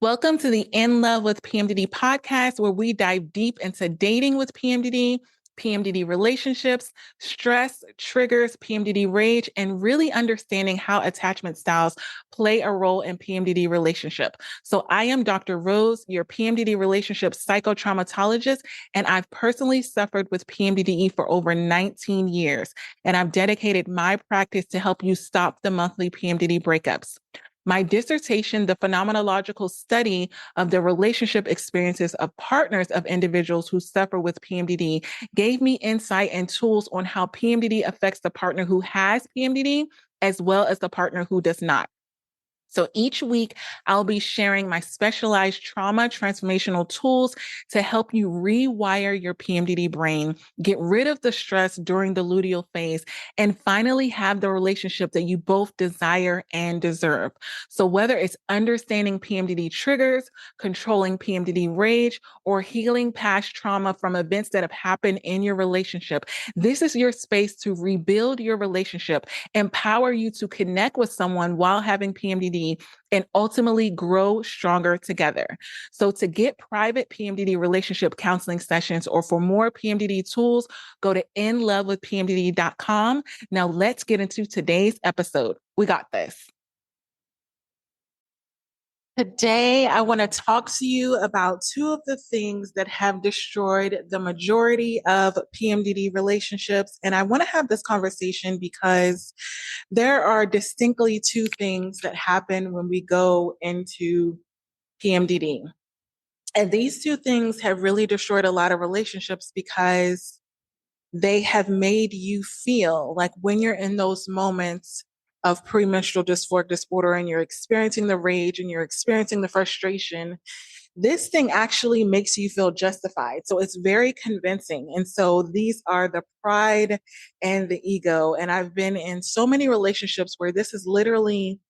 Welcome to the In Love with PMDD podcast, where we dive deep into dating with PMDD, PMDD relationships, stress, triggers, PMDD rage, and really understanding how attachment styles play a role in PMDD relationship. So I am Dr. Rose, your PMDD relationship psychotraumatologist, and I've personally suffered with PMDD for over 19 years, and I've dedicated my practice to help you stop the monthly PMDD breakups. My dissertation, the phenomenological study of the relationship experiences of partners of individuals who suffer with PMDD, gave me insight and tools on how PMDD affects the partner who has PMDD as well as the partner who does not. So each week, I'll be sharing my specialized trauma transformational tools to help you rewire your PMDD brain, get rid of the stress during the luteal phase, and finally have the relationship that you both desire and deserve. So whether it's understanding PMDD triggers, controlling PMDD rage, or healing past trauma from events that have happened in your relationship, this is your space to rebuild your relationship, empower you to connect with someone while having PMDD, and ultimately grow stronger together. So to get private PMDD relationship counseling sessions or for more PMDD tools, go to inlovewithpmdd.com. Now let's get into today's episode. We got this. Today, I want to talk to you about two of the things that have destroyed the majority of PMDD relationships. And I want to have this conversation because there are distinctly two things that happen when we go into PMDD. And these two things have really destroyed a lot of relationships because they have made you feel like when you're in those moments of premenstrual dysphoric disorder and you're experiencing the rage and you're experiencing the frustration, this thing actually makes you feel justified. So it's very convincing. And so these are the pride and the ego. And I've been in so many relationships where this has literally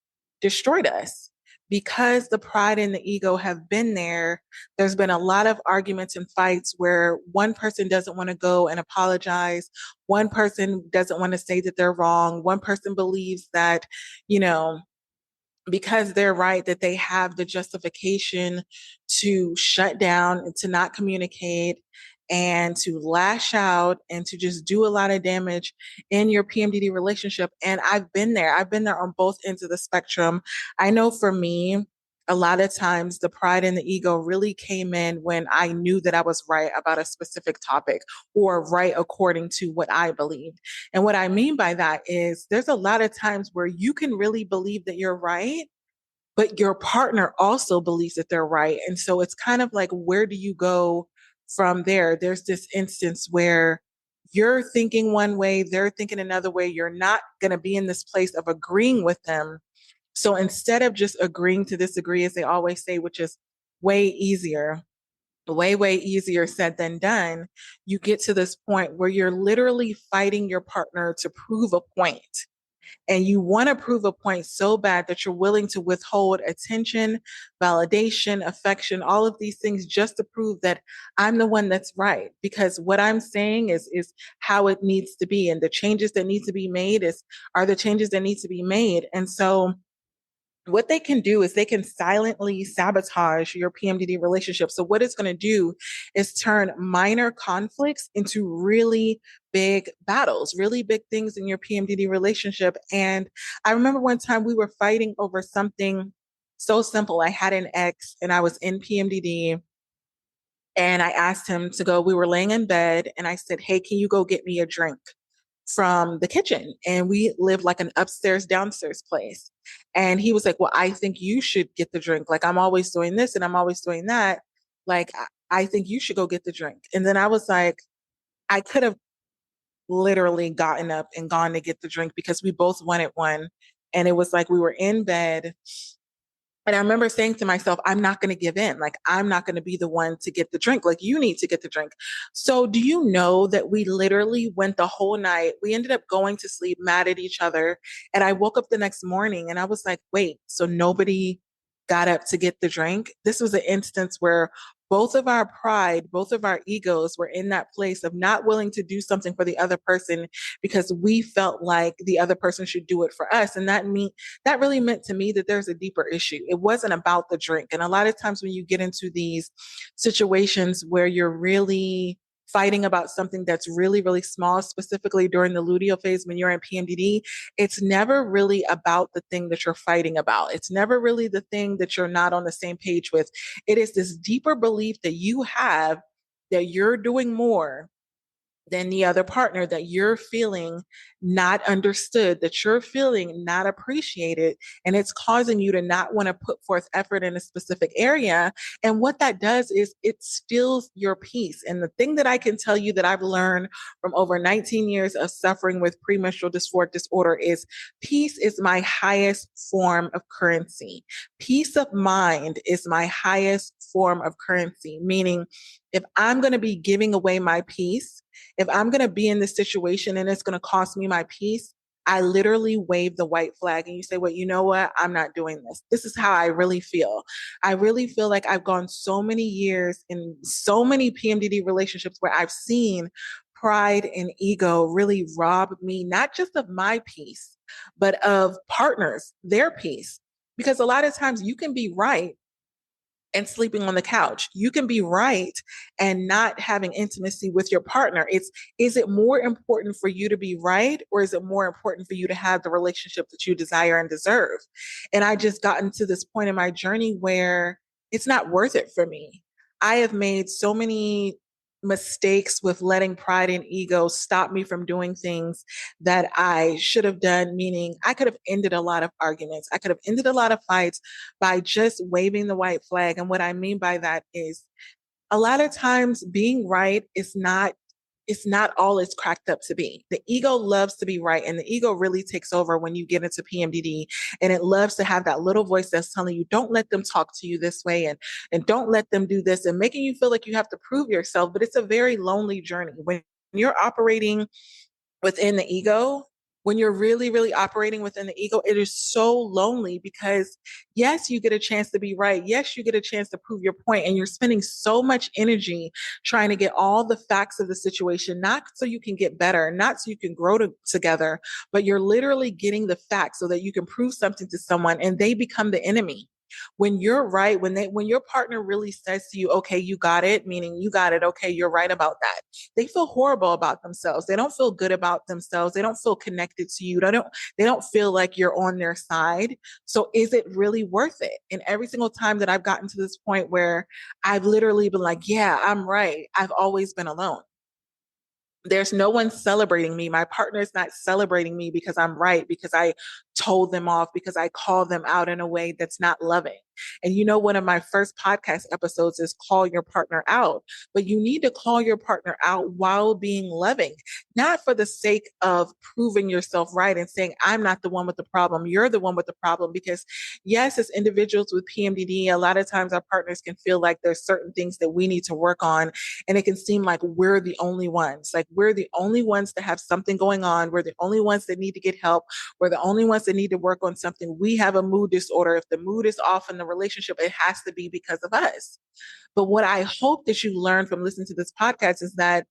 destroyed us. Because the pride and the ego have been there, there's been a lot of arguments and fights where one person doesn't want to go and apologize. One person doesn't want to say that they're wrong. One person believes that, you know, because they're right, that they have the justification to shut down and to not communicate and to lash out and to just do a lot of damage in your PMDD relationship. And I've been there. I've been there on both ends of the spectrum. I know for me, a lot of times the pride and the ego really came in when I knew that I was right about a specific topic or right according to what I believed. And what I mean by that is there's a lot of times where you can really believe that you're right, but your partner also believes that they're right. And so it's kind of like, where do you go from there? There's this instance where you're thinking one way, they're thinking another way. You're not going to be in this place of agreeing with them. So instead of just agreeing to disagree, as they always say, which is way easier said than done, you get to this point where you're literally fighting your partner to prove a point. And you want to prove a point so bad that you're willing to withhold attention, validation, affection, all of these things just to prove that I'm the one that's right. Because what I'm saying is how it needs to be. And the changes that need to be made are the changes that need to be made. And so what they can do is they can silently sabotage your PMDD relationship. So what it's going to do is turn minor conflicts into really big battles, really big things in your PMDD relationship. And I remember one time we were fighting over something so simple. I had an ex and I was in PMDD and I asked him to go. We were laying in bed and I said, "Hey, can you go get me a drink from the kitchen?" And we lived like an upstairs, downstairs place. And he was like, "Well, I think you should get the drink. Like, I'm always doing this and I'm always doing that. Like, I think you should go get the drink." And then I was like, I could have literally gotten up and gone to get the drink because we both wanted one. And it was like we were in bed. And I remember saying to myself, I'm not going to give in. Like, I'm not going to be the one to get the drink. Like, you need to get the drink. So do you know that we literally went the whole night? We ended up going to sleep mad at each other. And I woke up the next morning and I was like, wait, so nobody got up to get the drink? This was an instance where both of our pride, both of our egos were in that place of not willing to do something for the other person because we felt like the other person should do it for us. And that really meant to me that there's a deeper issue. It wasn't about the drink. And a lot of times when you get into these situations where you're really fighting about something that's really, really small, specifically during the luteal phase when you're in PMDD, it's never really about the thing that you're fighting about. It's never really the thing that you're not on the same page with. It is this deeper belief that you have that you're doing more than the other partner, that you're feeling not understood, that you're feeling not appreciated, and it's causing you to not want to put forth effort in a specific area. And what that does is it steals your peace. And the thing that I can tell you that I've learned from over 19 years of suffering with premenstrual dysphoric disorder is peace is my highest form of currency. Peace of mind is my highest form of currency, meaning if I'm going to be giving away my peace, if I'm going to be in this situation and it's going to cost me my peace, I literally wave the white flag and you say, well, you know what? I'm not doing this. This is how I really feel. I really feel like I've gone so many years in so many PMDD relationships where I've seen pride and ego really rob me, not just of my peace, but of partners, their peace. Because a lot of times you can be right and sleeping on the couch. You can be right and not having intimacy with your partner. Is it more important for you to be right, or is it more important for you to have the relationship that you desire and deserve? And I just gotten to this point in my journey where it's not worth it for me. I have made so many mistakes with letting pride and ego stop me from doing things that I should have done, meaning I could have ended a lot of arguments. I could have ended a lot of fights by just waving the white flag. And what I mean by that is a lot of times being right is not it's not all it's cracked up to be. The ego loves to be right, and the ego really takes over when you get into PMDD, and it loves to have that little voice that's telling you, don't let them talk to you this way, and don't let them do this, and making you feel like you have to prove yourself. But it's a very lonely journey when you're operating within the ego. When you're really, really operating within the ego, it is so lonely because yes, you get a chance to be right. Yes, you get a chance to prove your point, and you're spending so much energy trying to get all the facts of the situation, not so you can get better, not so you can grow together, but you're literally getting the facts so that you can prove something to someone and they become the enemy. When you're right, when your partner really says to you, okay, you got it, meaning you got it, okay, you're right about that, they feel horrible about themselves. They don't feel good about themselves. They don't feel connected to you. They don't feel like you're on their side. So is it really worth it? And every single time that I've gotten to this point where I've literally been like, yeah, I'm right, I've always been alone. There's no one celebrating me. My partner is not celebrating me because I'm right, because I told them off, because I called them out in a way that's not loving. And you know, one of my first podcast episodes is call your partner out, but you need to call your partner out while being loving, not for the sake of proving yourself right and saying, I'm not the one with the problem. You're the one with the problem. Because yes, as individuals with PMDD, a lot of times our partners can feel like there's certain things that we need to work on. And it can seem like we're the only ones, like we're the only ones that have something going on. We're the only ones that need to get help. We're the only ones that need to work on something. We have a mood disorder. If the mood is off in the relationship, it has to be because of us. But what I hope that you learn from listening to this podcast is that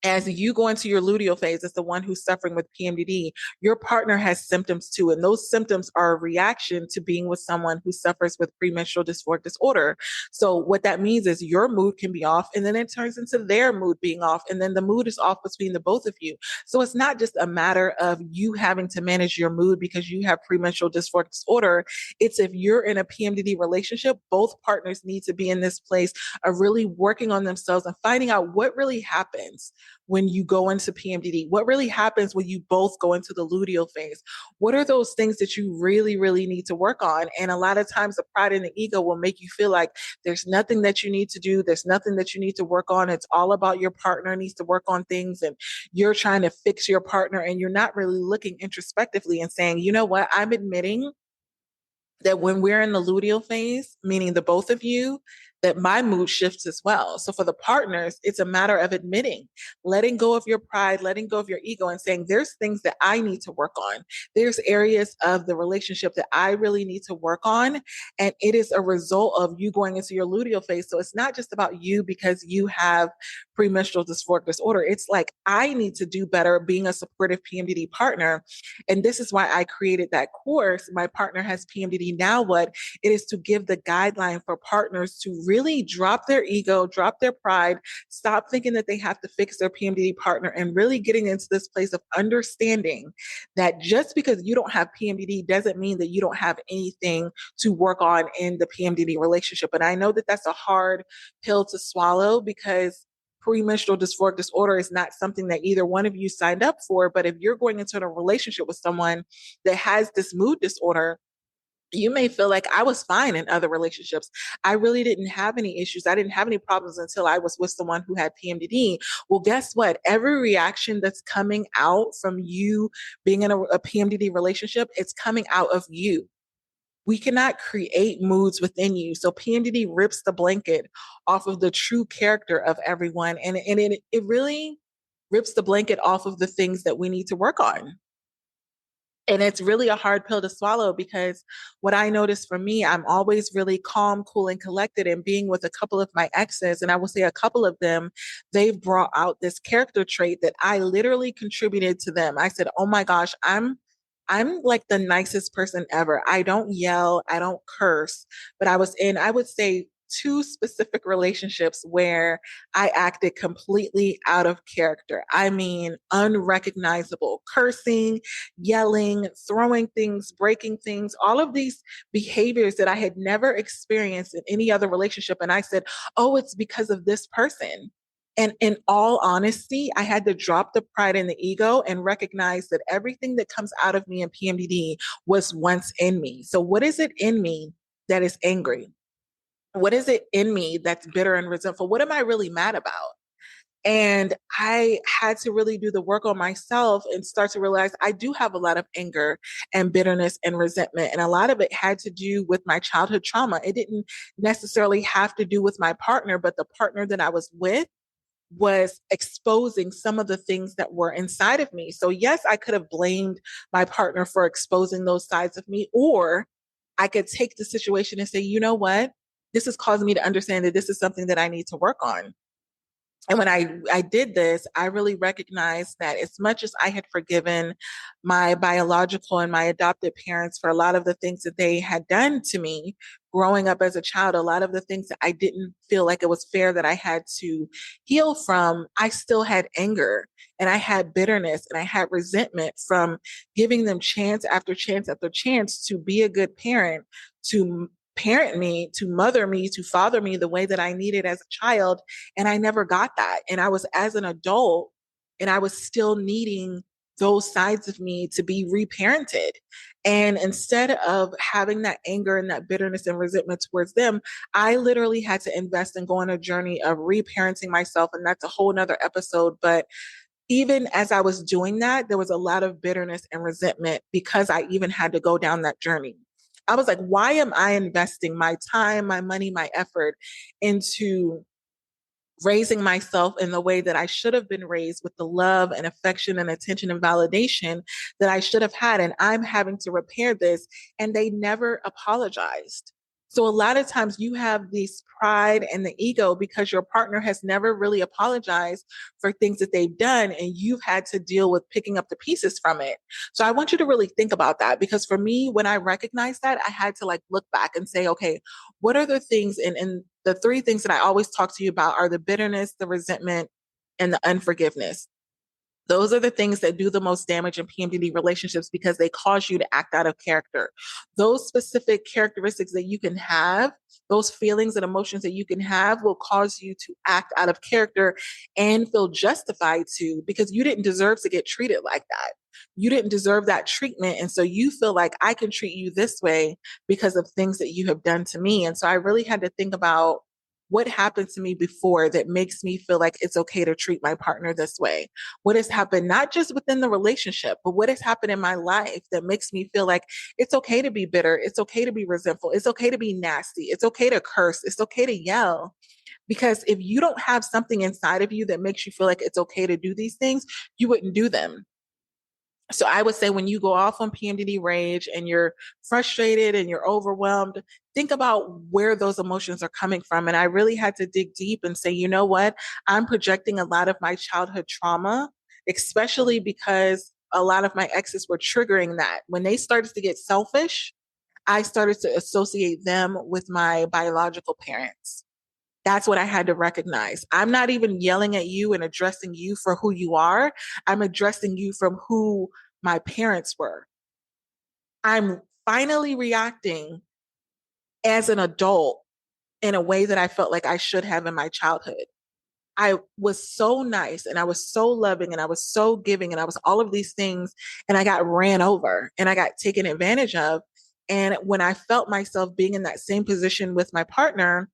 as you go into your luteal phase as the one who's suffering with PMDD, your partner has symptoms too. And those symptoms are a reaction to being with someone who suffers with premenstrual dysphoric disorder. So what that means is your mood can be off, and then it turns into their mood being off. And then the mood is off between the both of you. So it's not just a matter of you having to manage your mood because you have premenstrual dysphoric disorder. It's if you're in a PMDD relationship, both partners need to be in this place of really working on themselves and finding out what really happens when you go into PMDD? What really happens when you both go into the luteal phase? What are those things that you really, really need to work on? And a lot of times the pride and the ego will make you feel like there's nothing that you need to do. There's nothing that you need to work on. It's all about your partner needs to work on things, and you're trying to fix your partner, and you're not really looking introspectively and saying, you know what, I'm admitting that when we're in the luteal phase, meaning the both of you, that my mood shifts as well. So for the partners, it's a matter of admitting, letting go of your pride, letting go of your ego, and saying, there's things that I need to work on. There's areas of the relationship that I really need to work on. And it is a result of you going into your luteal phase. So it's not just about you because you have premenstrual dysphoric disorder. It's like, I need to do better being a supportive PMDD partner. And this is why I created that course. My partner has PMDD. Now what? It is to give the guideline for partners to really drop their ego, drop their pride, stop thinking that they have to fix their PMDD partner, and really getting into this place of understanding that just because you don't have PMDD doesn't mean that you don't have anything to work on in the PMDD relationship. And I know that that's a hard pill to swallow because premenstrual dysphoric disorder is not something that either one of you signed up for. But if you're going into a relationship with someone that has this mood disorder, you may feel like I was fine in other relationships. I really didn't have any issues. I didn't have any problems until I was with someone who had PMDD. Well, guess what? Every reaction that's coming out from you being in a PMDD relationship, it's coming out of you. We cannot create moods within you. So PMDD rips the blanket off of the true character of everyone. And it really rips the blanket off of the things that we need to work on. And it's really a hard pill to swallow because what I noticed for me, I'm always really calm, cool, and collected. And being with a couple of my exes, and I will say a couple of them, they've brought out this character trait that I literally contributed to them. I said, "Oh my gosh, I'm like the nicest person ever. I don't yell, I don't curse." But I was in, I would say, two specific relationships where I acted completely out of character. I mean, unrecognizable, cursing, yelling, throwing things, breaking things, all of these behaviors that I had never experienced in any other relationship. And I said, "Oh, it's because of this person." And in all honesty, I had to drop the pride and the ego and recognize that everything that comes out of me in PMDD was once in me. So, what is it in me that is angry? What is it in me that's bitter and resentful? What am I really mad about? And I had to really do the work on myself and start to realize I do have a lot of anger and bitterness and resentment. And a lot of it had to do with my childhood trauma. It didn't necessarily have to do with my partner, but the partner that I was with was exposing some of the things that were inside of me. So, yes, I could have blamed my partner for exposing those sides of me, or I could take the situation and say, you know what? This has caused me to understand that this is something that I need to work on. And when I did this, I really recognized that as much as I had forgiven my biological and my adopted parents for a lot of the things that they had done to me growing up as a child, a lot of the things that I didn't feel like it was fair that I had to heal from, I still had anger and I had bitterness and I had resentment from giving them chance after chance after chance to be a good parent, to parent me, to mother me, to father me the way that I needed as a child. And I never got that. And I was as an adult and I was still needing those sides of me to be reparented. And instead of having that anger and that bitterness and resentment towards them, I literally had to invest and go on a journey of reparenting myself. And that's a whole nother episode. But even as I was doing that, there was a lot of bitterness and resentment because I even had to go down that journey. I was like, why am I investing my time, my money, my effort into raising myself in the way that I should have been raised, with the love and affection and attention and validation that I should have had? And I'm having to repair this. And they never apologized. So a lot of times you have this pride and the ego because your partner has never really apologized for things that they've done, and you've had to deal with picking up the pieces from it. So I want you to really think about that, because for me, when I recognized that, I had to like look back and say, okay, what are the things, and the three things that I always talk to you about are the bitterness, the resentment, and the unforgiveness. Those are the things that do the most damage in PMDD relationships because they cause you to act out of character. Those specific characteristics that you can have, those feelings and emotions that you can have, will cause you to act out of character and feel justified to, because you didn't deserve to get treated like that. You didn't deserve that treatment. And so you feel like I can treat you this way because of things that you have done to me. And so I really had to think about what happened to me before that makes me feel like it's okay to treat my partner this way? What has happened, not just within the relationship, but what has happened in my life that makes me feel like it's okay to be bitter? It's okay to be resentful. It's okay to be nasty. It's okay to curse. It's okay to yell. Because if you don't have something inside of you that makes you feel like it's okay to do these things, you wouldn't do them. So I would say when you go off on PMDD rage and you're frustrated and you're overwhelmed, think about where those emotions are coming from. And I really had to dig deep and say, you know what? I'm projecting a lot of my childhood trauma, especially because a lot of my exes were triggering that. When they started to get selfish, I started to associate them with my biological parents. That's what I had to recognize. I'm not even yelling at you and addressing you for who you are. I'm addressing you from who my parents were. I'm finally reacting as an adult in a way that I felt like I should have in my childhood. I was so nice and I was so loving and I was so giving and I was all of these things. And I got ran over and I got taken advantage of. And when I felt myself being in that same position with my partner,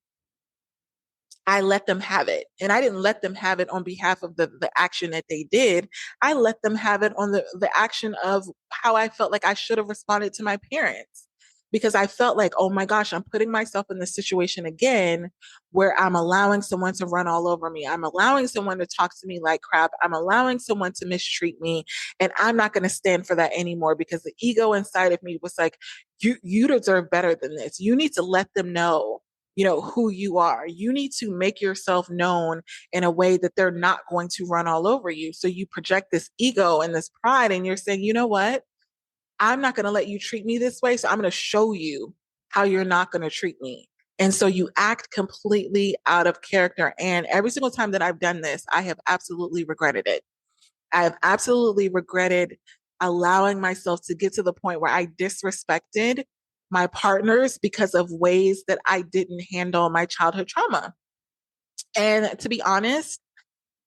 I let them have it. And I didn't let them have it on behalf of the action that they did. I let them have it on the action of how I felt like I should have responded to my parents. Because I felt like, oh my gosh, I'm putting myself in this situation again where I'm allowing someone to run all over me. I'm allowing someone to talk to me like crap. I'm allowing someone to mistreat me. And I'm not going to stand for that anymore because the ego inside of me was like, you deserve better than this. You need to let them know, who you are. You need to make yourself known in a way that they're not going to run all over you. So you project this ego and this pride and you're saying, you know what? I'm not going to let you treat me this way. So I'm going to show you how you're not going to treat me. And so you act completely out of character. And every single time that I've done this, I have absolutely regretted it. I have absolutely regretted allowing myself to get to the point where I disrespected my partners because of ways that I didn't handle my childhood trauma. And to be honest,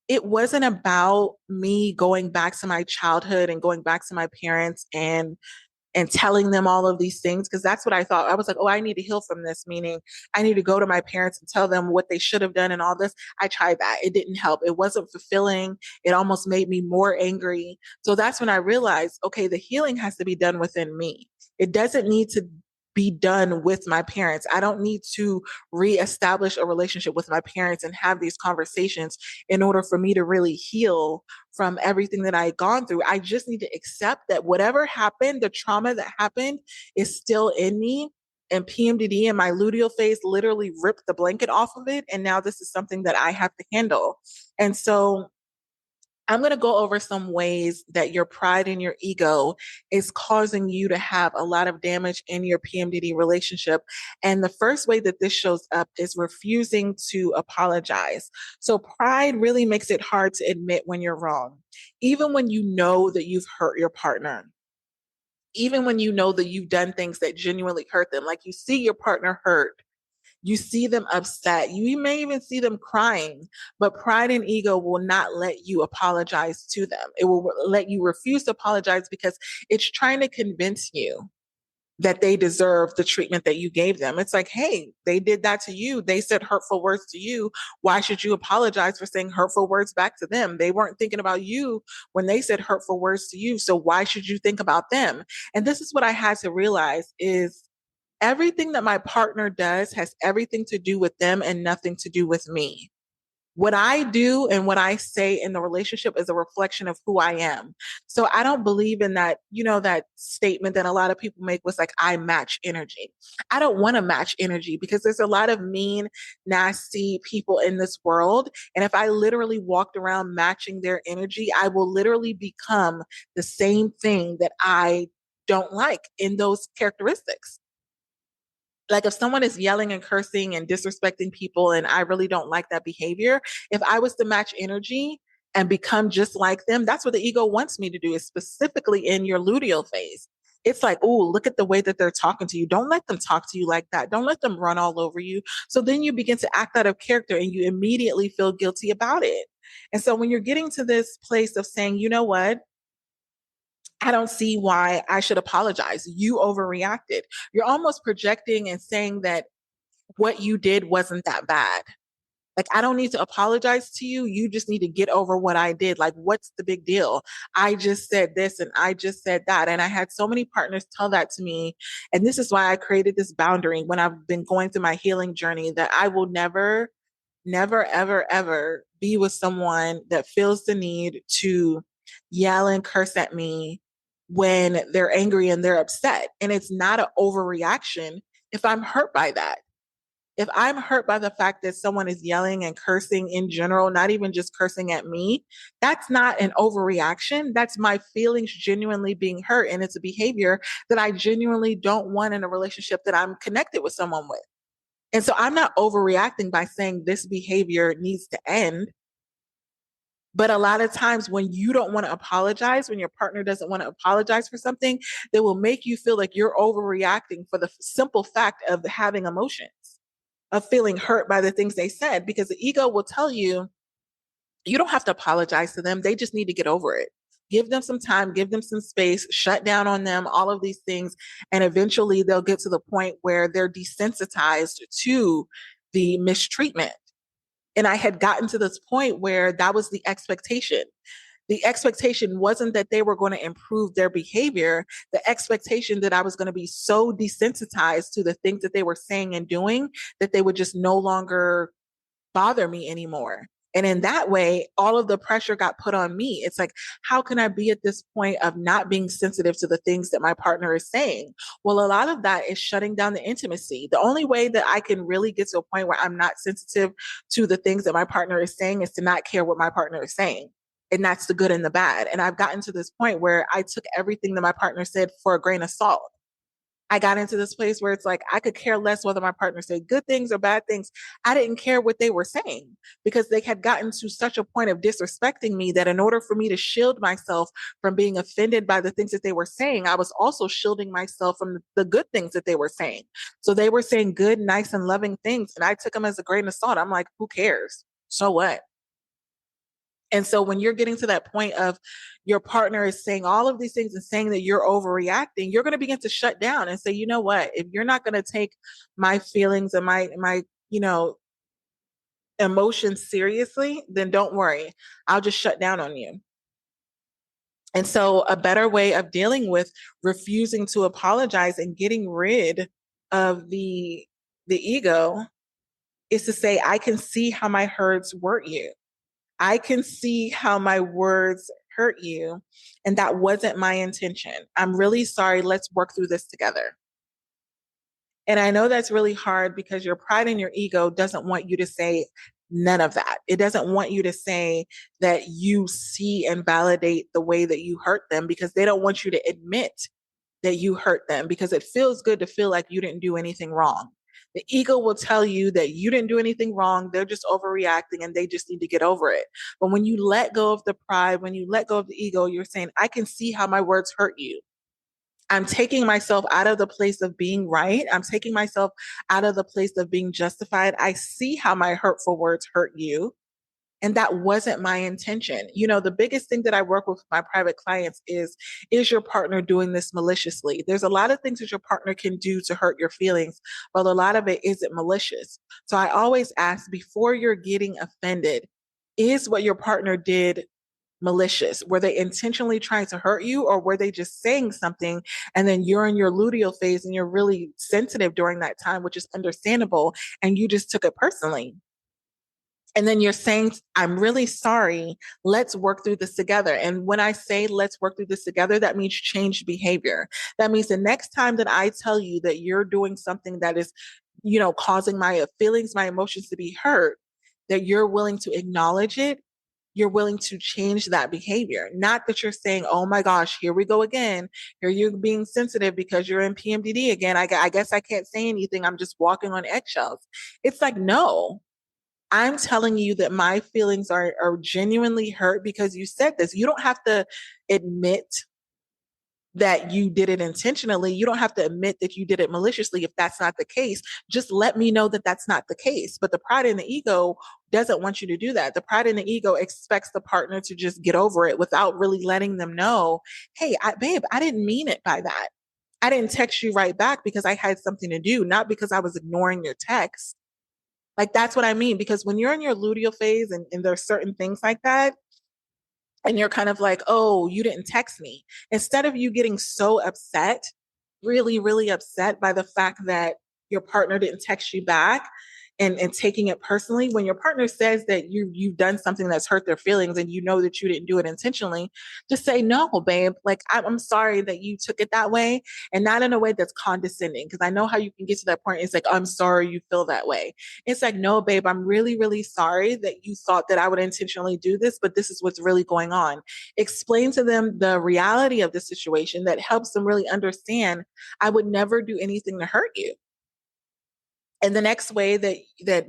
it wasn't about me going back to my childhood and going back to my parents and telling them all of these things because that's what I thought. I was like, oh, I need to heal from this, meaning I need to go to my parents and tell them what they should have done and all this. I tried that. It didn't help. It wasn't fulfilling. It almost made me more angry. So that's when I realized, okay, the healing has to be done within me. It doesn't need to be done with my parents. I don't need to reestablish a relationship with my parents and have these conversations in order for me to really heal from everything that I had gone through. I just need to accept that whatever happened, the trauma that happened is still in me. And PMDD and my luteal phase literally ripped the blanket off of it. And now this is something that I have to handle. And so I'm going to go over some ways that your pride and your ego is causing you to have a lot of damage in your PMDD relationship. And the first way that this shows up is refusing to apologize. So pride really makes it hard to admit when you're wrong, even when you know that you've hurt your partner. Even when you know that you've done things that genuinely hurt them, like you see your partner hurt, you see them upset. You may even see them crying, but pride and ego will not let you apologize to them. It will let you refuse to apologize because it's trying to convince you that they deserve the treatment that you gave them. It's like, hey, they did that to you. They said hurtful words to you. Why should you apologize for saying hurtful words back to them? They weren't thinking about you when they said hurtful words to you. So why should you think about them? And this is what I had to realize is everything that my partner does has everything to do with them and nothing to do with me. What I do and what I say in the relationship is a reflection of who I am. So I don't believe in that, that statement that a lot of people make was like, I match energy. I don't want to match energy because there's a lot of mean, nasty people in this world. And if I literally walked around matching their energy, I will literally become the same thing that I don't like in those characteristics. Like if someone is yelling and cursing and disrespecting people and I really don't like that behavior, if I was to match energy and become just like them, that's what the ego wants me to do, is specifically in your luteal phase. It's like, oh, look at the way that they're talking to you. Don't let them talk to you like that. Don't let them run all over you. So then you begin to act out of character and you immediately feel guilty about it. And so when you're getting to this place of saying, you know what? I don't see why I should apologize. You overreacted. You're almost projecting and saying that what you did wasn't that bad. Like, I don't need to apologize to you. You just need to get over what I did. Like, what's the big deal? I just said this and I just said that. And I had so many partners tell that to me. And this is why I created this boundary when I've been going through my healing journey, that I will never, never, ever, ever be with someone that feels the need to yell and curse at me when they're angry and they're upset. And it's not an overreaction if I'm hurt by that. If I'm hurt by the fact that someone is yelling and cursing in general, not even just cursing at me, that's not an overreaction. That's my feelings genuinely being hurt. And it's a behavior that I genuinely don't want in a relationship that I'm connected with someone with. And so I'm not overreacting by saying this behavior needs to end. But a lot of times when you don't want to apologize, when your partner doesn't want to apologize for something, they will make you feel like you're overreacting for the simple fact of having emotions, of feeling hurt by the things they said, because the ego will tell you, you don't have to apologize to them. They just need to get over it. Give them some time, give them some space, shut down on them, all of these things. And eventually they'll get to the point where they're desensitized to the mistreatment. And I had gotten to this point where that was the expectation. The expectation wasn't that they were going to improve their behavior. The expectation that I was going to be so desensitized to the things that they were saying and doing that they would just no longer bother me anymore. And in that way, all of the pressure got put on me. It's like, how can I be at this point of not being sensitive to the things that my partner is saying? Well, a lot of that is shutting down the intimacy. The only way that I can really get to a point where I'm not sensitive to the things that my partner is saying is to not care what my partner is saying. And that's the good and the bad. And I've gotten to this point where I took everything that my partner said for a grain of salt. I got into this place where it's like, I could care less whether my partner said good things or bad things. I didn't care what they were saying because they had gotten to such a point of disrespecting me that in order for me to shield myself from being offended by the things that they were saying, I was also shielding myself from the good things that they were saying. So they were saying good, nice, and loving things. And I took them as a grain of salt. I'm like, who cares? So what? And so when you're getting to that point of your partner is saying all of these things and saying that you're overreacting, you're going to begin to shut down and say, you know what, if you're not going to take my feelings and my, emotions seriously, then don't worry. I'll just shut down on you. And so a better way of dealing with refusing to apologize and getting rid of the ego is to say, I can see how my words hurt you. I can see how my words hurt you, and that wasn't my intention. I'm really sorry. Let's work through this together. And I know that's really hard because your pride and your ego doesn't want you to say none of that. It doesn't want you to say that you see and validate the way that you hurt them because they don't want you to admit that you hurt them because it feels good to feel like you didn't do anything wrong. The ego will tell you that you didn't do anything wrong. They're just overreacting and they just need to get over it. But when you let go of the pride, when you let go of the ego, you're saying, I can see how my words hurt you. I'm taking myself out of the place of being right. I'm taking myself out of the place of being justified. I see how my hurtful words hurt you. And that wasn't my intention. You know, the biggest thing that I work with my private clients is your partner doing this maliciously? There's a lot of things that your partner can do to hurt your feelings, but a lot of it isn't malicious. So I always ask before you're getting offended, is what your partner did malicious? Were they intentionally trying to hurt you or were they just saying something and then you're in your luteal phase and you're really sensitive during that time, which is understandable, and you just took it personally? And then you're saying, I'm really sorry. Let's work through this together. And when I say let's work through this together, that means change behavior. That means the next time that I tell you that you're doing something that is, causing my feelings, my emotions to be hurt, that you're willing to acknowledge it. You're willing to change that behavior. Not that you're saying, oh my gosh, here we go again. Here you're being sensitive because you're in PMDD again. I guess I can't say anything. I'm just walking on eggshells. It's like, no, I'm telling you that my feelings are genuinely hurt because you said this. You don't have to admit that you did it intentionally. You don't have to admit that you did it maliciously if that's not the case. Just let me know that that's not the case. But the pride and the ego doesn't want you to do that. The pride and the ego expects the partner to just get over it without really letting them know, hey, babe, I didn't mean it by that. I didn't text you right back because I had something to do, not because I was ignoring your text. Like that's what I mean. Because when you're in your luteal phase and there's certain things like that, and you're kind of like, oh, you didn't text me. Instead of you getting so upset, really, really upset by the fact that your partner didn't text you back and taking it personally, when your partner says that you've done something that's hurt their feelings and you know that you didn't do it intentionally, just say, no, babe, like I'm sorry that you took it that way, and not in a way that's condescending. Cause I know how you can get to that point. It's like, I'm sorry you feel that way. It's like, no, babe, I'm really, really sorry that you thought that I would intentionally do this, but this is what's really going on. Explain to them the reality of the situation that helps them really understand I would never do anything to hurt you. And the next way that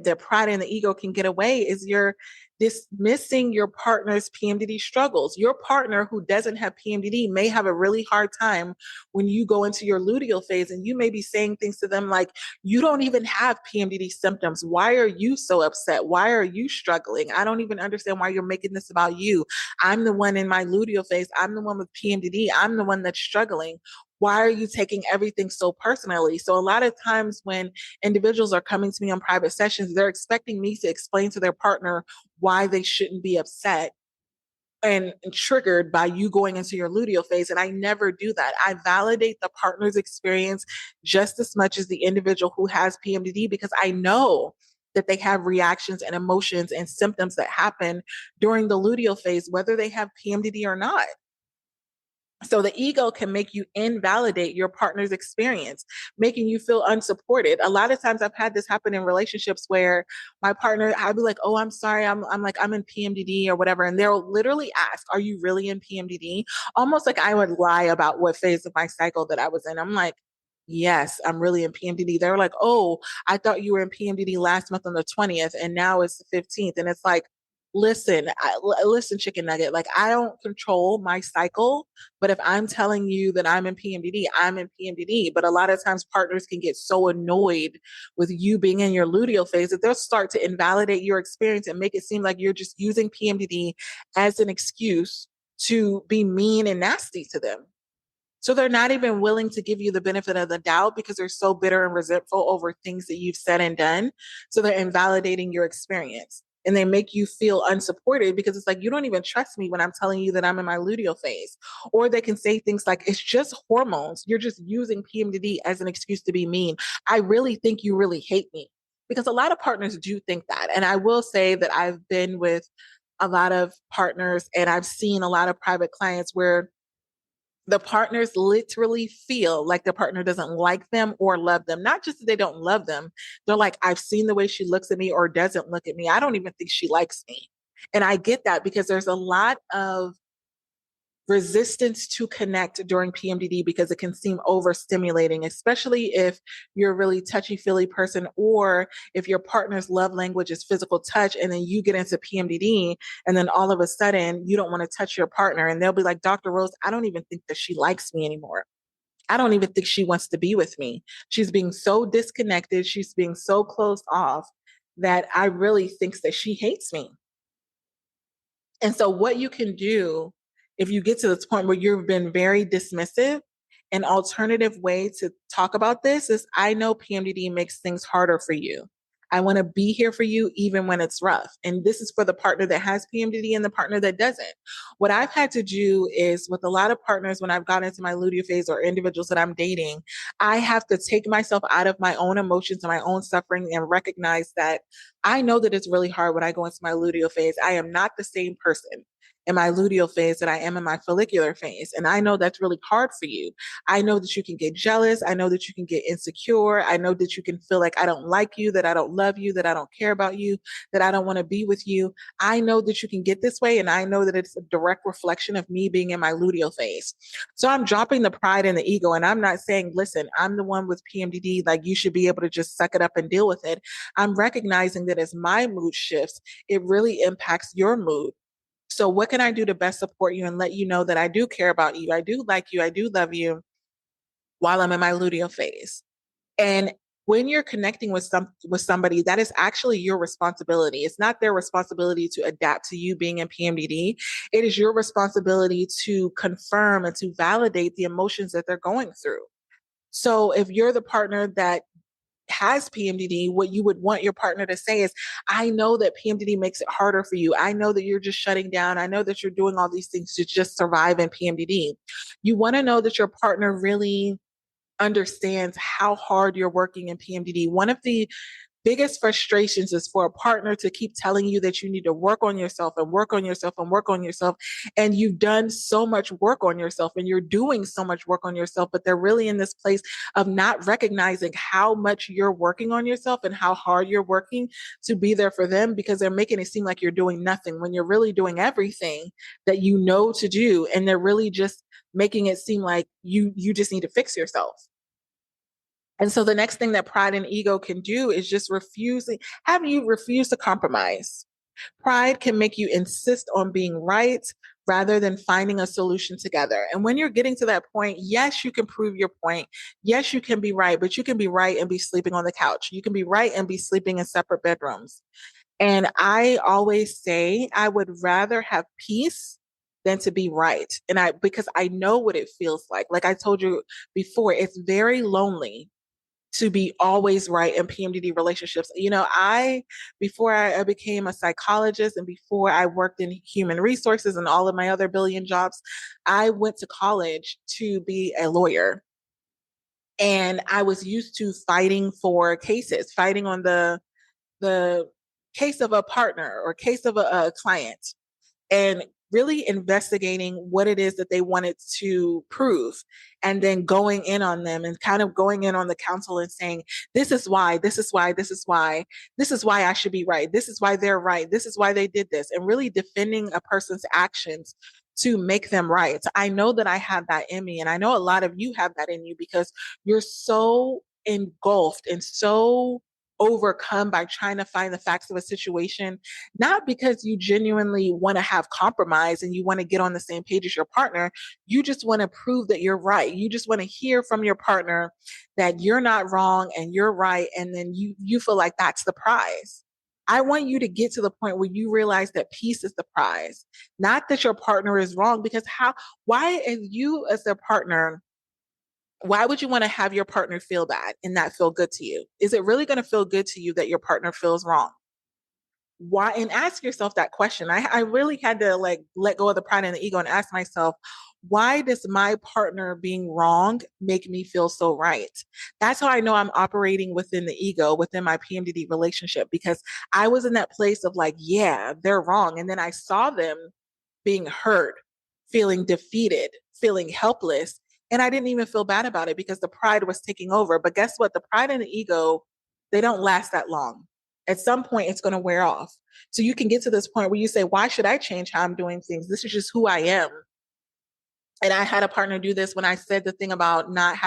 the pride and the ego can get away is you're dismissing your partner's PMDD struggles. Your partner who doesn't have PMDD may have a really hard time when you go into your luteal phase, and you may be saying things to them like, you don't even have PMDD symptoms. Why are you so upset? Why are you struggling? I don't even understand why you're making this about you. I'm the one in my luteal phase. I'm the one with PMDD. I'm the one that's struggling. Why are you taking everything so personally? So a lot of times when individuals are coming to me on private sessions, they're expecting me to explain to their partner why they shouldn't be upset and triggered by you going into your luteal phase. And I never do that. I validate the partner's experience just as much as the individual who has PMDD, because I know that they have reactions and emotions and symptoms that happen during the luteal phase, whether they have PMDD or not. So the ego can make you invalidate your partner's experience, making you feel unsupported. A lot of times I've had this happen in relationships where my partner, I'll be like, oh, I'm sorry. I'm like, I'm in PMDD or whatever. And they'll literally ask, are you really in PMDD? Almost like I would lie about what phase of my cycle that I was in. I'm like, yes, I'm really in PMDD. They're like, oh, I thought you were in PMDD last month on the 20th and now it's the 15th. And it's like, listen, chicken nugget, like I don't control my cycle, but if I'm telling you that I'm in PMDD, I'm in PMDD. But a lot of times partners can get so annoyed with you being in your luteal phase that they'll start to invalidate your experience and make it seem like you're just using PMDD as an excuse to be mean and nasty to them. So they're not even willing to give you the benefit of the doubt because they're so bitter and resentful over things that you've said and done. So they're invalidating your experience. And they make you feel unsupported because it's like, you don't even trust me when I'm telling you that I'm in my luteal phase. Or they can say things like, it's just hormones. You're just using PMDD as an excuse to be mean. I really think you really hate me. Because a lot of partners do think that. And I will say that I've been with a lot of partners and I've seen a lot of private clients where the partners literally feel like their partner doesn't like them or love them. Not just that they don't love them. They're like, I've seen the way she looks at me or doesn't look at me. I don't even think she likes me. And I get that because there's a lot of resistance to connect during PMDD because it can seem overstimulating, especially if you're a really touchy feely person or if your partner's love language is physical touch and then you get into PMDD and then all of a sudden you don't want to touch your partner and they'll be like, Dr. Rose, I don't even think that she likes me anymore. I don't even think she wants to be with me. She's being so disconnected. She's being so closed off that I really think that she hates me. And so, what you can do if you get to this point where you've been very dismissive, an alternative way to talk about this is I know PMDD makes things harder for you. I want to be here for you even when it's rough. And this is for the partner that has PMDD and the partner that doesn't. What I've had to do is with a lot of partners when I've gotten into my luteal phase or individuals that I'm dating, I have to take myself out of my own emotions and my own suffering and recognize that I know that it's really hard when I go into my luteal phase. I am not the same person in my luteal phase that I am in my follicular phase. And I know that's really hard for you. I know that you can get jealous. I know that you can get insecure. I know that you can feel like I don't like you, that I don't love you, that I don't care about you, that I don't want to be with you. I know that you can get this way. And I know that it's a direct reflection of me being in my luteal phase. So I'm dropping the pride and the ego. And I'm not saying, listen, I'm the one with PMDD, like you should be able to just suck it up and deal with it. I'm recognizing that as my mood shifts, it really impacts your mood. So what can I do to best support you and let you know that I do care about you? I do like you. I do love you while I'm in my luteal phase. And when you're connecting with somebody, that is actually your responsibility. It's not their responsibility to adapt to you being in PMDD. It is your responsibility to confirm and to validate the emotions that they're going through. So if you're the partner that has PMDD, what you would want your partner to say is, I know that PMDD makes it harder for you. I know that you're just shutting down. I know that you're doing all these things to just survive in PMDD. You want to know that your partner really understands how hard you're working in PMDD. One of the biggest frustrations is for a partner to keep telling you that you need to work on yourself and work on yourself and work on yourself. And you've done so much work on yourself and you're doing so much work on yourself, but they're really in this place of not recognizing how much you're working on yourself and how hard you're working to be there for them, because they're making it seem like you're doing nothing when you're really doing everything that you know to do. And they're really just making it seem like you just need to fix yourself. And so the next thing that pride and ego can do is just have you refuse to compromise. Pride can make you insist on being right rather than finding a solution together. And when you're getting to that point, yes, you can prove your point. Yes, you can be right, but you can be right and be sleeping on the couch. You can be right and be sleeping in separate bedrooms. And I always say I would rather have peace than to be right. Because I know what it feels like. Like I told you before, it's very lonely to be always right in PMDD relationships. Before I became a psychologist and before I worked in human resources and all of my other billion jobs, I went to college to be a lawyer. And I was used to fighting for cases, fighting on the case of a partner or case of a client, and really investigating what it is that they wanted to prove, and then going in on them and kind of going in on the counsel and saying, this is why, this is why, this is why, this is why I should be right. This is why they're right. This is why they did this, and really defending a person's actions to make them right. I know that I have that in me. And I know a lot of you have that in you because you're so engulfed and so overcome by trying to find the facts of a situation, not because you genuinely want to have compromise and you want to get on the same page as your partner. You just want to prove that you're right. You just want to hear from your partner that you're not wrong and you're right. And then you feel like that's the prize. I want you to get to the point where you realize that peace is the prize, not that your partner is wrong. Because why, as you as their partner, why would you want to have your partner feel bad and not feel good to you? Is it really going to feel good to you that your partner feels wrong? Why? And ask yourself that question. I really had to like let go of the pride and the ego and ask myself, why does my partner being wrong make me feel so right? That's how I know I'm operating within the ego, within my PMDD relationship, because I was in that place of like, yeah, they're wrong. And then I saw them being hurt, feeling defeated, feeling helpless. And I didn't even feel bad about it because the pride was taking over. But guess what? The pride and the ego, they don't last that long. At some point, it's going to wear off. So you can get to this point where you say, why should I change how I'm doing things? This is just who I am. And I had a partner do this when I said the thing about not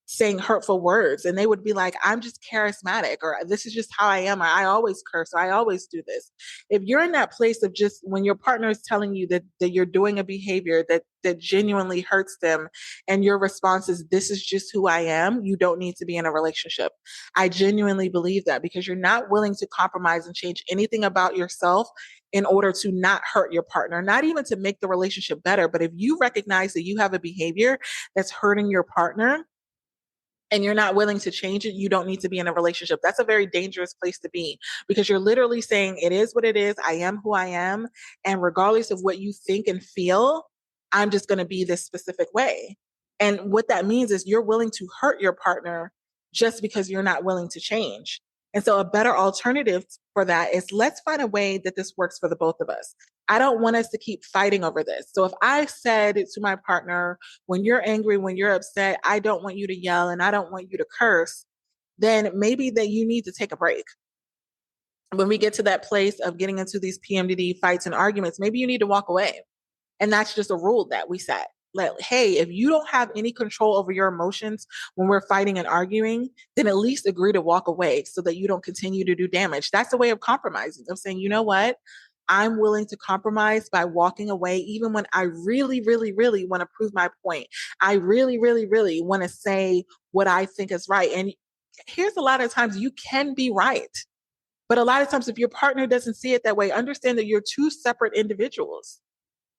saying hurtful words. And they would be like, I'm just charismatic, or this is just how I am, or I always curse, or I always do this. If you're in that place of just when your partner is telling you that you're doing a behavior that genuinely hurts them, and your response is, this is just who I am, you don't need to be in a relationship. I genuinely believe that, because you're not willing to compromise and change anything about yourself in order to not hurt your partner, not even to make the relationship better. But if you recognize that you have a behavior that's hurting your partner and you're not willing to change it, you don't need to be in a relationship. That's a very dangerous place to be, because you're literally saying, it is what it is. I am who I am. And regardless of what you think and feel, I'm just going to be this specific way. And what that means is you're willing to hurt your partner just because you're not willing to change. And so a better alternative for that is, let's find a way that this works for the both of us. I don't want us to keep fighting over this. So if I said to my partner, when you're angry, when you're upset, I don't want you to yell and I don't want you to curse, then maybe that you need to take a break. When we get to that place of getting into these PMDD fights and arguments, maybe you need to walk away. And that's just a rule that we set. Like, hey, if you don't have any control over your emotions when we're fighting and arguing, then at least agree to walk away so that you don't continue to do damage. That's a way of compromising, of saying, you know what? I'm willing to compromise by walking away, even when I really, really, really want to prove my point. I really, really, really want to say what I think is right. And here's a lot of times you can be right. But a lot of times, if your partner doesn't see it that way, understand that you're two separate individuals.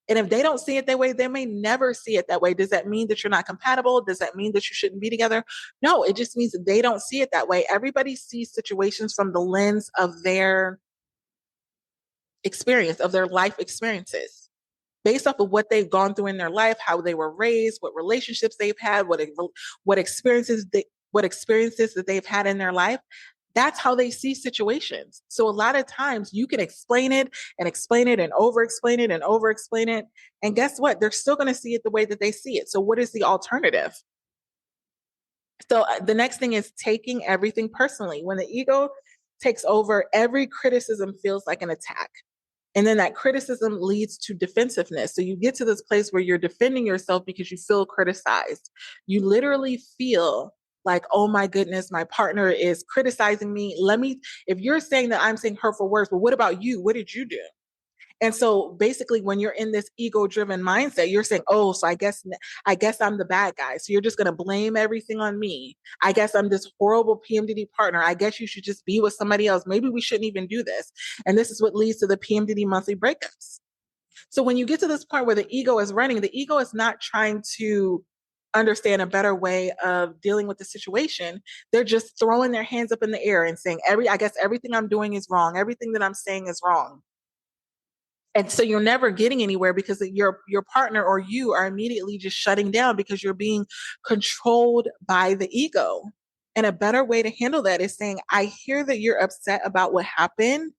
And if they don't see it that way, they may never see it that way. Does that mean that you're not compatible? Does that mean that you shouldn't be together? No, it just means that they don't see it that way. Everybody sees situations from the lens of their experience, of their life experiences, based off of what they've gone through in their life, how they were raised, what relationships they've had, what experiences that they've had in their life. That's how they see situations. So a lot of times you can explain it and over explain it and over explain it. And guess what? They're still going to see it the way that they see it. So what is the alternative? So the next thing is taking everything personally. When the ego takes over, every criticism feels like an attack. And then that criticism leads to defensiveness. So you get to this place where you're defending yourself because you feel criticized. You literally feel like, oh my goodness, my partner is criticizing me. If you're saying that I'm saying hurtful words, but what about you? What did you do? And so basically when you're in this ego driven mindset, you're saying, oh, so I guess I'm the bad guy. So you're just going to blame everything on me. I guess I'm this horrible PMDD partner. I guess you should just be with somebody else. Maybe we shouldn't even do this. And this is what leads to the PMDD monthly breakups. So when you get to this point where the ego is running, the ego is not trying to understand a better way of dealing with the situation. They're just throwing their hands up in the air and saying, I guess everything I'm doing is wrong. Everything that I'm saying is wrong. And so you're never getting anywhere because your partner or you are immediately just shutting down because you're being controlled by the ego. And a better way to handle that is saying, I hear that you're upset about what happened.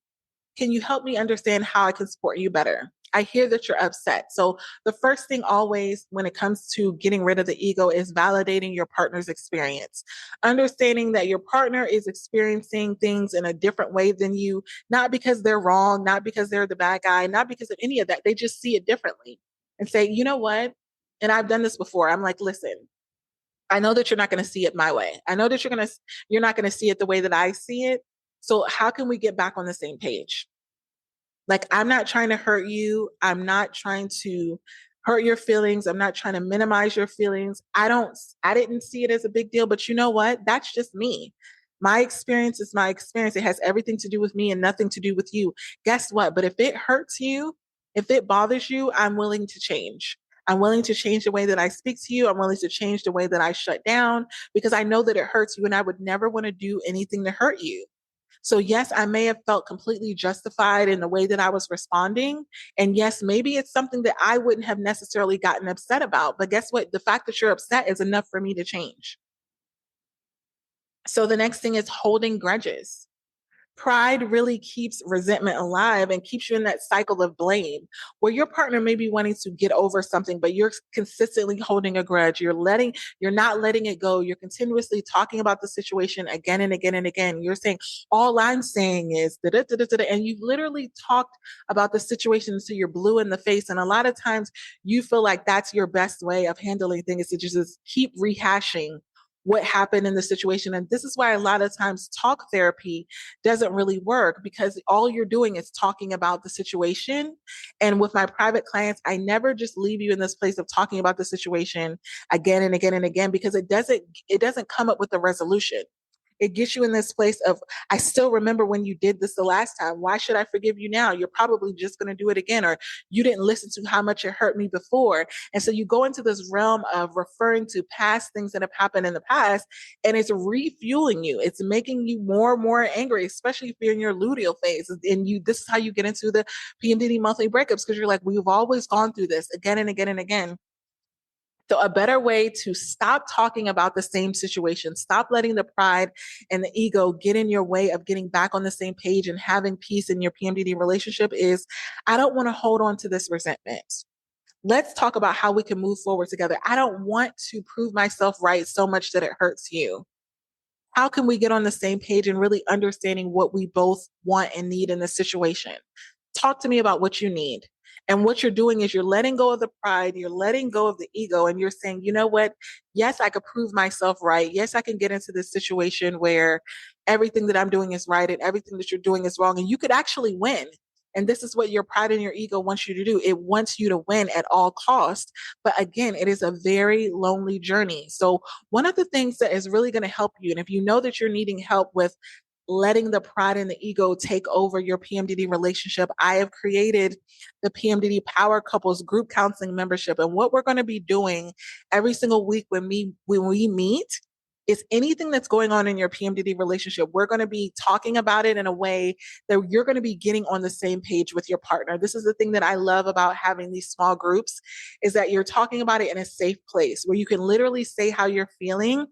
Can you help me understand how I can support you better? I hear that you're upset. So the first thing always when it comes to getting rid of the ego is validating your partner's experience. Understanding that your partner is experiencing things in a different way than you, not because they're wrong, not because they're the bad guy, not because of any of that. They just see it differently and say, you know what? And I've done this before. I'm like, listen, I know that you're not going to see it my way. I know that you're not going to see it the way that I see it. So how can we get back on the same page? Like, I'm not trying to hurt you. I'm not trying to hurt your feelings. I'm not trying to minimize your feelings. I didn't see it as a big deal, but you know what? That's just me. My experience is my experience. It has everything to do with me and nothing to do with you. Guess what? But if it hurts you, if it bothers you, I'm willing to change. I'm willing to change the way that I speak to you. I'm willing to change the way that I shut down because I know that it hurts you and I would never want to do anything to hurt you. So yes, I may have felt completely justified in the way that I was responding. And yes, maybe it's something that I wouldn't have necessarily gotten upset about. But guess what? The fact that you're upset is enough for me to change. So the next thing is holding grudges. Pride really keeps resentment alive and keeps you in that cycle of blame where your partner may be wanting to get over something, but you're consistently holding a grudge. You're not letting it go. You're continuously talking about the situation again and again and again. You're saying, all I'm saying is da da da da da, and you've literally talked about the situation until you're blue in the face. And a lot of times you feel like that's your best way of handling things is to just keep rehashing what happened in the situation. And this is why a lot of times talk therapy doesn't really work because all you're doing is talking about the situation. And with my private clients, I never just leave you in this place of talking about the situation again and again and again because it doesn't come up with a resolution. It gets you in this place of, I still remember when you did this the last time. Why should I forgive you now? You're probably just going to do it again, or you didn't listen to how much it hurt me before. And so you go into this realm of referring to past things that have happened in the past, and it's refueling you. It's making you more and more angry, especially if you're in your luteal phase. And this is how you get into the PMDD monthly breakups because you're like, we've always gone through this again and again and again. So a better way to stop talking about the same situation, stop letting the pride and the ego get in your way of getting back on the same page and having peace in your PMDD relationship is, I don't want to hold on to this resentment. Let's talk about how we can move forward together. I don't want to prove myself right so much that it hurts you. How can we get on the same page and really understanding what we both want and need in this situation? Talk to me about what you need. And what you're doing is you're letting go of the pride, you're letting go of the ego, and you're saying, you know what? Yes, I could prove myself right. Yes, I can get into this situation where everything that I'm doing is right and everything that you're doing is wrong. And you could actually win. And this is what your pride and your ego wants you to do. It wants you to win at all costs. But again, it is a very lonely journey. So one of the things that is really going to help you, and if you know that you're needing help with letting the pride and the ego take over your PMDD relationship, I have created the PMDD Power Couples group counseling membership. And what we're going to be doing every single week when we meet is anything that's going on in your PMDD relationship. We're going to be talking about it in a way that you're going to be getting on the same page with your partner. This is the thing that I love about having these small groups is that you're talking about it in a safe place where you can literally say how you're feeling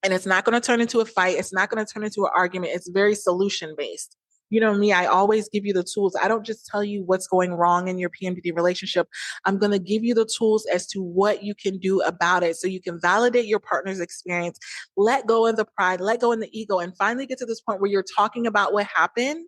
and it's not going to turn into a fight. It's not going to turn into an argument. It's very solution based. You know me, I always give you the tools. I don't just tell you what's going wrong in your PMDD relationship. I'm going to give you the tools as to what you can do about it so you can validate your partner's experience, let go of the pride, let go of the ego, and finally get to this point where you're talking about what happened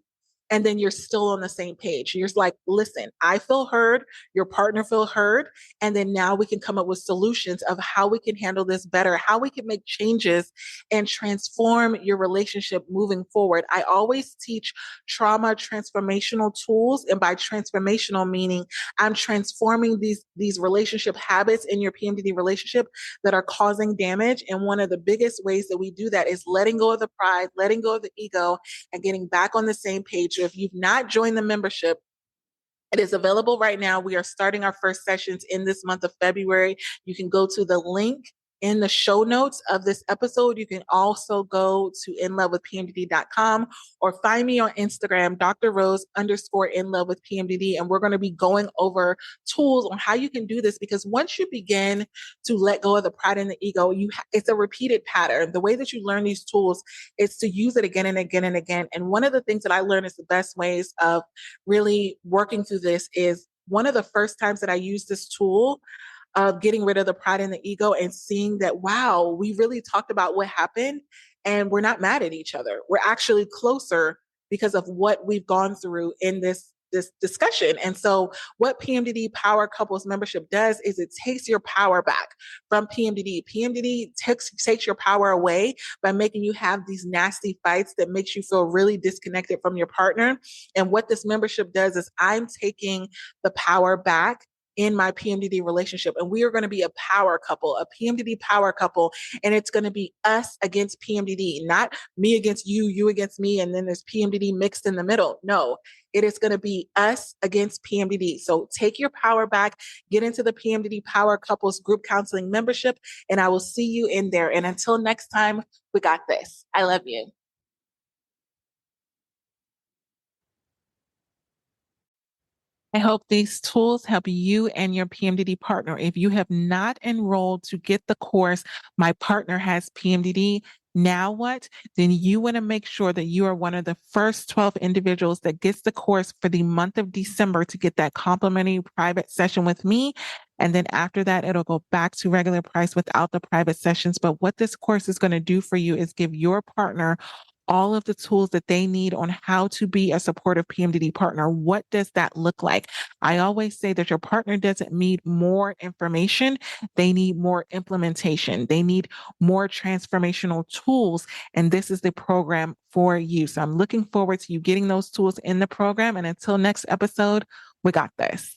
and then you're still on the same page. You're just like, listen, I feel heard, your partner feel heard, and then now we can come up with solutions of how we can handle this better, how we can make changes and transform your relationship moving forward. I always teach trauma transformational tools. And by transformational meaning, I'm transforming these relationship habits in your PMDD relationship that are causing damage. And one of the biggest ways that we do that is letting go of the pride, letting go of the ego, and getting back on the same page. So if you've not joined the membership, it is available right now. We are starting our first sessions in this month of February. You can go to the link in the show notes of this episode. You can also go to inlovewithpmdd.com or find me on Instagram, Dr. Rose _ in love with PMDD. And we're going to be going over tools on how you can do this because once you begin to let go of the pride and the ego, it's a repeated pattern. The way that you learn these tools is to use it again and again and again. And one of the things that I learned is the best ways of really working through this is one of the first times that I used this tool of getting rid of the pride and the ego and seeing that, wow, we really talked about what happened and we're not mad at each other. We're actually closer because of what we've gone through in this discussion. And so what PMDD Power Couples membership does is it takes your power back from PMDD. PMDD takes your power away by making you have these nasty fights that makes you feel really disconnected from your partner. And what this membership does is I'm taking the power back in my PMDD relationship. And we are going to be a power couple, a PMDD power couple. And it's going to be us against PMDD, not me against you, you against me. And then there's PMDD mixed in the middle. No, it is going to be us against PMDD. So take your power back, get into the PMDD Power Couples group counseling membership, and I will see you in there. And until next time, we got this. I love you. I hope these tools help you and your PMDD partner. If you have not enrolled to get the course, My Partner Has PMDD, now what? Then you want to make sure that you are one of the first 12 individuals that gets the course for the month of December to get that complimentary private session with me. And then after that, it'll go back to regular price without the private sessions. But what this course is going to do for you is give your partner all of the tools that they need on how to be a supportive PMDD partner. What does that look like? I always say that your partner doesn't need more information. They need more implementation. They need more transformational tools. And this is the program for you. So I'm looking forward to you getting those tools in the program. And until next episode, we got this.